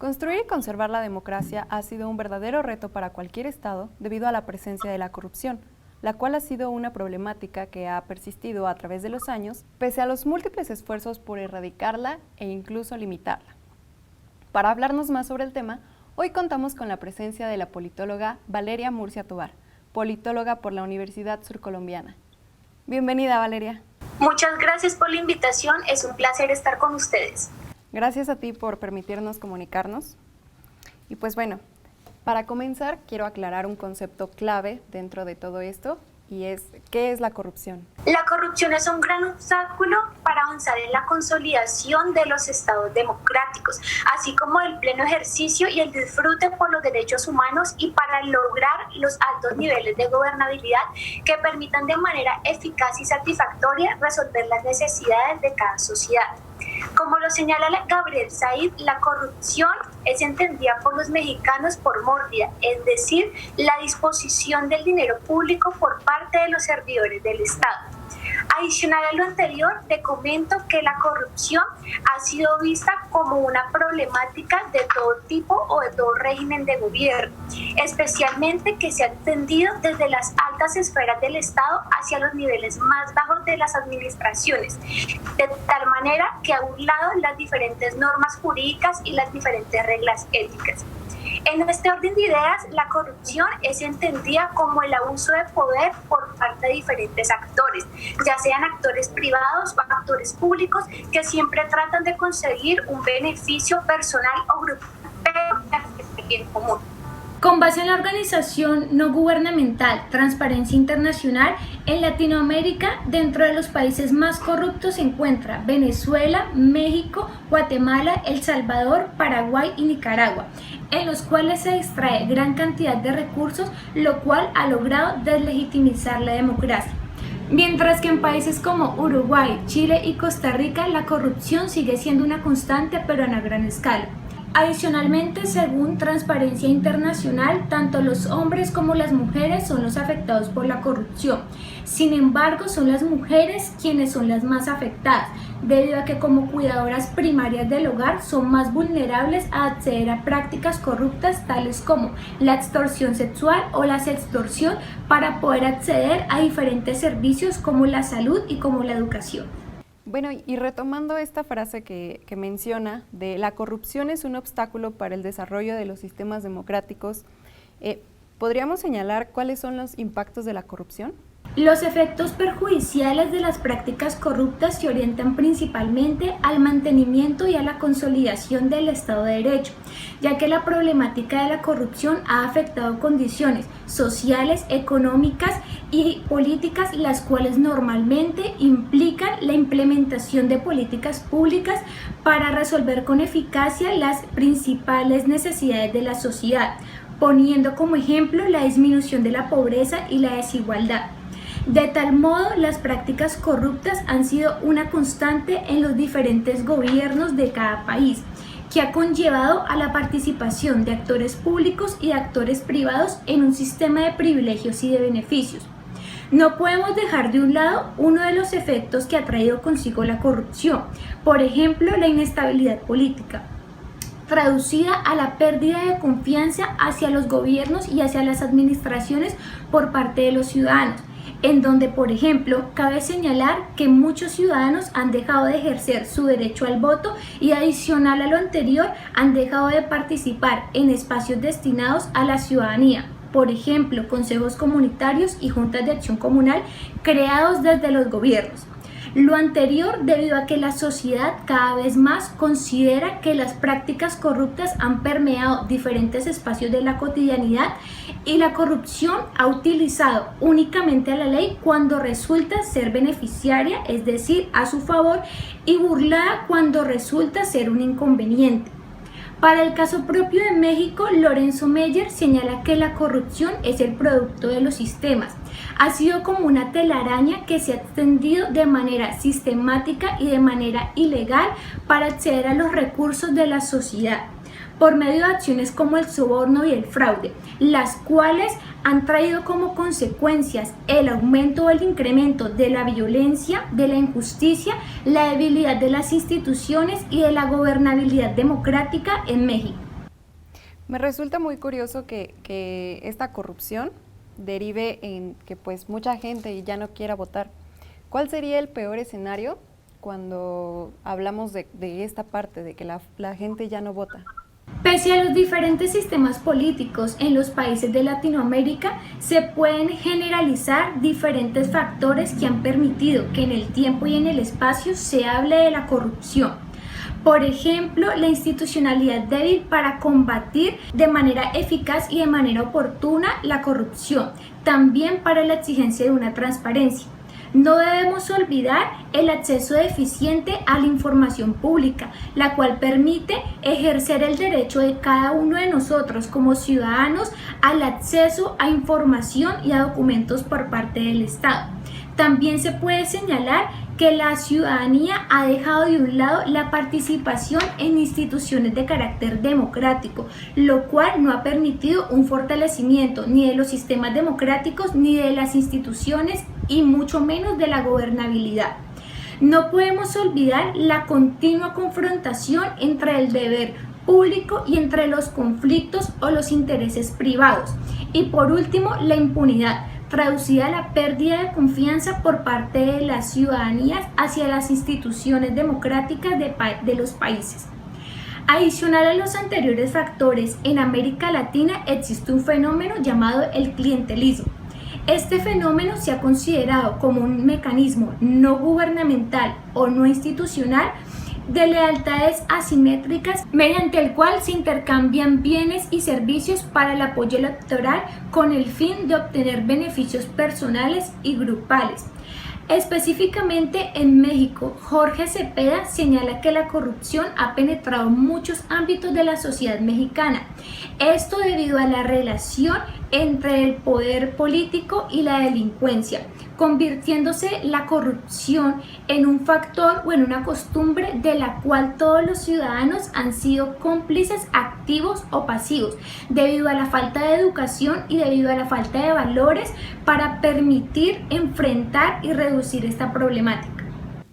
Construir y conservar la democracia ha sido un verdadero reto para cualquier Estado debido a la presencia de la corrupción, la cual ha sido una problemática que ha persistido a través de los años, pese a los múltiples esfuerzos por erradicarla e incluso limitarla. Para hablarnos más sobre el tema, hoy contamos con la presencia de la politóloga Valeria Murcia Tobar, politóloga por la Universidad Surcolombiana. Bienvenida, Valeria. Muchas gracias por la invitación, es un placer estar con ustedes. Gracias a ti por permitirnos comunicarnos. Y pues bueno, para comenzar quiero aclarar un concepto clave dentro de todo esto y es ¿qué es la corrupción? La corrupción es un gran obstáculo para avanzar en la consolidación de los estados democráticos, así como el pleno ejercicio y el disfrute por los derechos humanos y para lograr los altos niveles de gobernabilidad que permitan de manera eficaz y satisfactoria resolver las necesidades de cada sociedad. Como lo señala Gabriel Said, la corrupción es entendida por los mexicanos por mórdida, es decir, la disposición del dinero público por parte de los servidores del Estado. Adicional a lo anterior, te comento que la corrupción ha sido vista como una problemática de todo tipo o de todo régimen de gobierno, especialmente que se ha extendido desde las altas esferas del Estado hacia los niveles más bajos de las administraciones, de tal manera que ha burlado las diferentes normas jurídicas y las diferentes reglas éticas. En este orden de ideas, la corrupción es entendida como el abuso de poder por parte de diferentes actores, ya sean actores privados o actores públicos que siempre tratan de conseguir un beneficio personal o grupal, pero el bien común. Con base en la organización no gubernamental Transparencia Internacional, en Latinoamérica, dentro de los países más corruptos se encuentra Venezuela, México, Guatemala, El Salvador, Paraguay y Nicaragua, en los cuales se extrae gran cantidad de recursos, lo cual ha logrado deslegitimizar la democracia. Mientras que en países como Uruguay, Chile y Costa Rica, la corrupción sigue siendo una constante pero a una gran escala. Adicionalmente, según Transparencia Internacional, tanto los hombres como las mujeres son los afectados por la corrupción. Sin embargo, son las mujeres quienes son las más afectadas, debido a que como cuidadoras primarias del hogar son más vulnerables a acceder a prácticas corruptas tales como la extorsión sexual o la sextorsión para poder acceder a diferentes servicios como la salud y como la educación. Bueno, y retomando esta frase que menciona de la corrupción es un obstáculo para el desarrollo de los sistemas democráticos, ¿podríamos señalar cuáles son los impactos de la corrupción? Los efectos perjudiciales de las prácticas corruptas se orientan principalmente al mantenimiento y a la consolidación del Estado de Derecho, ya que la problemática de la corrupción ha afectado condiciones sociales, económicas y políticas, las cuales normalmente implican la implementación de políticas públicas para resolver con eficacia las principales necesidades de la sociedad, poniendo como ejemplo la disminución de la pobreza y la desigualdad. De tal modo, las prácticas corruptas han sido una constante en los diferentes gobiernos de cada país, que ha conllevado a la participación de actores públicos y de actores privados en un sistema de privilegios y de beneficios. No podemos dejar de un lado uno de los efectos que ha traído consigo la corrupción, por ejemplo, la inestabilidad política, traducida a la pérdida de confianza hacia los gobiernos y hacia las administraciones por parte de los ciudadanos, en donde, por ejemplo, cabe señalar que muchos ciudadanos han dejado de ejercer su derecho al voto y, adicional a lo anterior, han dejado de participar en espacios destinados a la ciudadanía, por ejemplo, consejos comunitarios y juntas de acción comunal creados desde los gobiernos. Lo anterior debido a que la sociedad cada vez más considera que las prácticas corruptas han permeado diferentes espacios de la cotidianidad y la corrupción ha utilizado únicamente a la ley cuando resulta ser beneficiaria, es decir, a su favor, y burlada cuando resulta ser un inconveniente. Para el caso propio de México, Lorenzo Meyer señala que la corrupción es el producto de los sistemas. Ha sido como una telaraña que se ha extendido de manera sistemática y de manera ilegal para acceder a los recursos de la sociedad, por medio de acciones como el soborno y el fraude, las cuales han traído como consecuencias el aumento o el incremento de la violencia, de la injusticia, la debilidad de las instituciones y de la gobernabilidad democrática en México. Me resulta muy curioso que esta corrupción derive en que pues mucha gente ya no quiera votar. ¿Cuál sería el peor escenario cuando hablamos de esta parte, de que la gente ya no vota? Pese a los diferentes sistemas políticos en los países de Latinoamérica, se pueden generalizar diferentes factores que han permitido que en el tiempo y en el espacio se hable de la corrupción. Por ejemplo, la institucionalidad débil para combatir de manera eficaz y de manera oportuna la corrupción, también para la exigencia de una transparencia. No debemos olvidar el acceso deficiente a la información pública, la cual permite ejercer el derecho de cada uno de nosotros como ciudadanos al acceso a información y a documentos por parte del Estado. También se puede señalar que la ciudadanía ha dejado de un lado la participación en instituciones de carácter democrático, lo cual no ha permitido un fortalecimiento ni de los sistemas democráticos ni de las instituciones y mucho menos de la gobernabilidad. No podemos olvidar la continua confrontación entre el deber público y entre los conflictos o los intereses privados. Y por último, la impunidad, traducida a la pérdida de confianza por parte de las ciudadanías hacia las instituciones democráticas de los países. Adicional a los anteriores factores, en América Latina existe un fenómeno llamado el clientelismo. Este fenómeno se ha considerado como un mecanismo no gubernamental o no institucional de lealtades asimétricas mediante el cual se intercambian bienes y servicios para el apoyo electoral con el fin de obtener beneficios personales y grupales. Específicamente en México, Jorge Cepeda señala que la corrupción ha penetrado muchos ámbitos de la sociedad mexicana. Esto debido a la relación entre el poder político y la delincuencia, convirtiéndose la corrupción en un factor o en una costumbre de la cual todos los ciudadanos han sido cómplices activos o pasivos, debido a la falta de educación y debido a la falta de valores para permitir enfrentar y reducir esta problemática.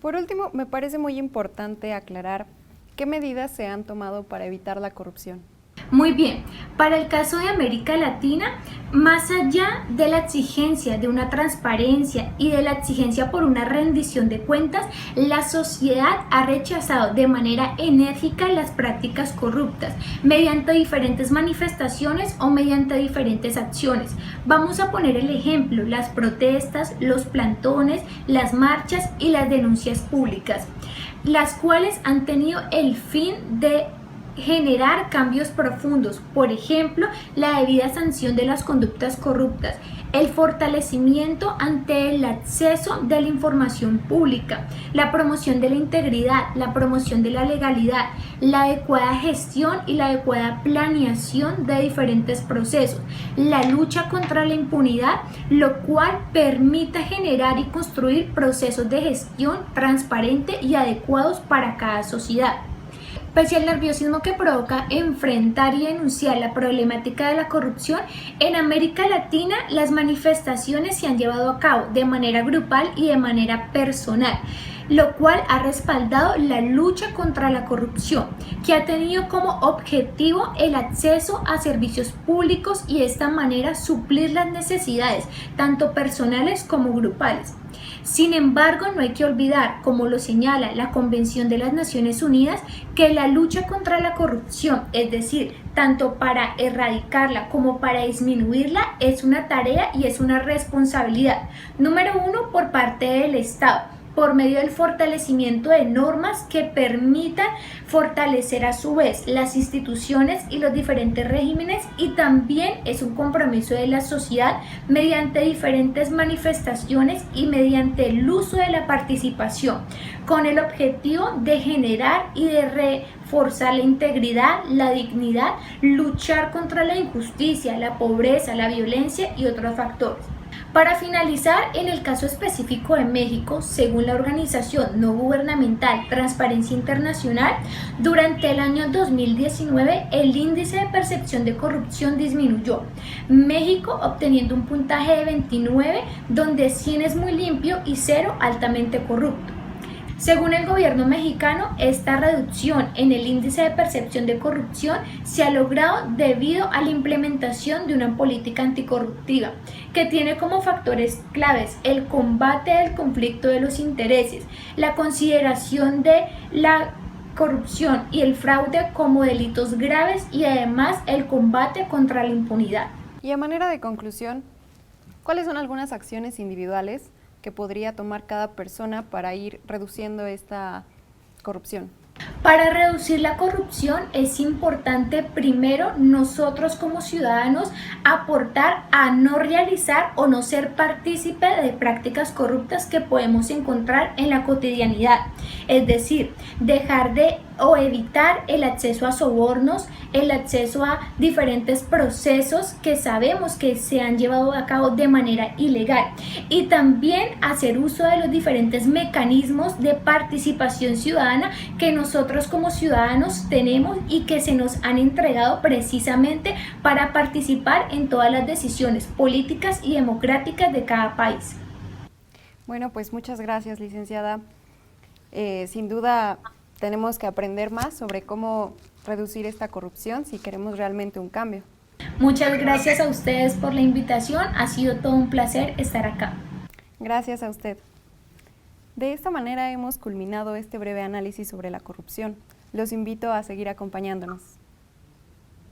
Por último, me parece muy importante aclarar qué medidas se han tomado para evitar la corrupción. Muy bien, para el caso de América Latina, más allá de la exigencia de una transparencia y de la exigencia por una rendición de cuentas, la sociedad ha rechazado de manera enérgica las prácticas corruptas mediante diferentes manifestaciones o mediante diferentes acciones. Vamos a poner el ejemplo: las protestas, los plantones, las marchas y las denuncias públicas, las cuales han tenido el fin de generar cambios profundos, por ejemplo, la debida sanción de las conductas corruptas, el fortalecimiento ante el acceso de la información pública, la promoción de la integridad, la promoción de la legalidad, la adecuada gestión y la adecuada planeación de diferentes procesos, la lucha contra la impunidad, lo cual permita generar y construir procesos de gestión transparente y adecuados para cada sociedad. Pese al nerviosismo que provoca enfrentar y denunciar la problemática de la corrupción, en América Latina las manifestaciones se han llevado a cabo de manera grupal y de manera personal, lo cual ha respaldado la lucha contra la corrupción, que ha tenido como objetivo el acceso a servicios públicos y de esta manera suplir las necesidades, tanto personales como grupales. Sin embargo, no hay que olvidar, como lo señala la Convención de las Naciones Unidas, que la lucha contra la corrupción, es decir, tanto para erradicarla como para disminuirla, es una tarea y es una responsabilidad, número uno, por parte del Estado, por medio del fortalecimiento de normas que permitan fortalecer a su vez las instituciones y los diferentes regímenes, y también es un compromiso de la sociedad mediante diferentes manifestaciones y mediante el uso de la participación, con el objetivo de generar y de reforzar la integridad, la dignidad, luchar contra la injusticia, la pobreza, la violencia y otros factores. Para finalizar, en el caso específico de México, según la organización no gubernamental Transparencia Internacional, durante el año 2019 el índice de percepción de corrupción disminuyó, México obteniendo un puntaje de 29, donde 100 es muy limpio y 0 altamente corrupto. Según el gobierno mexicano, esta reducción en el índice de percepción de corrupción se ha logrado debido a la implementación de una política anticorruptiva que tiene como factores claves el combate del conflicto de los intereses, la consideración de la corrupción y el fraude como delitos graves y además el combate contra la impunidad. Y a manera de conclusión, ¿cuáles son algunas acciones individuales que podría tomar cada persona para ir reduciendo esta corrupción? Para reducir la corrupción es importante primero nosotros como ciudadanos aportar a no realizar o no ser partícipe de prácticas corruptas que podemos encontrar en la cotidianidad. Es decir, dejar de o evitar el acceso a sobornos, el acceso a diferentes procesos que sabemos que se han llevado a cabo de manera ilegal y también hacer uso de los diferentes mecanismos de participación ciudadana que nosotros como ciudadanos tenemos y que se nos han entregado precisamente para participar en todas las decisiones políticas y democráticas de cada país. Bueno, pues muchas gracias, licenciada. Sin duda tenemos que aprender más sobre cómo reducir esta corrupción si queremos realmente un cambio. Muchas gracias a ustedes por la invitación, ha sido todo un placer estar acá. Gracias a usted. De esta manera hemos culminado este breve análisis sobre la corrupción. Los invito a seguir acompañándonos.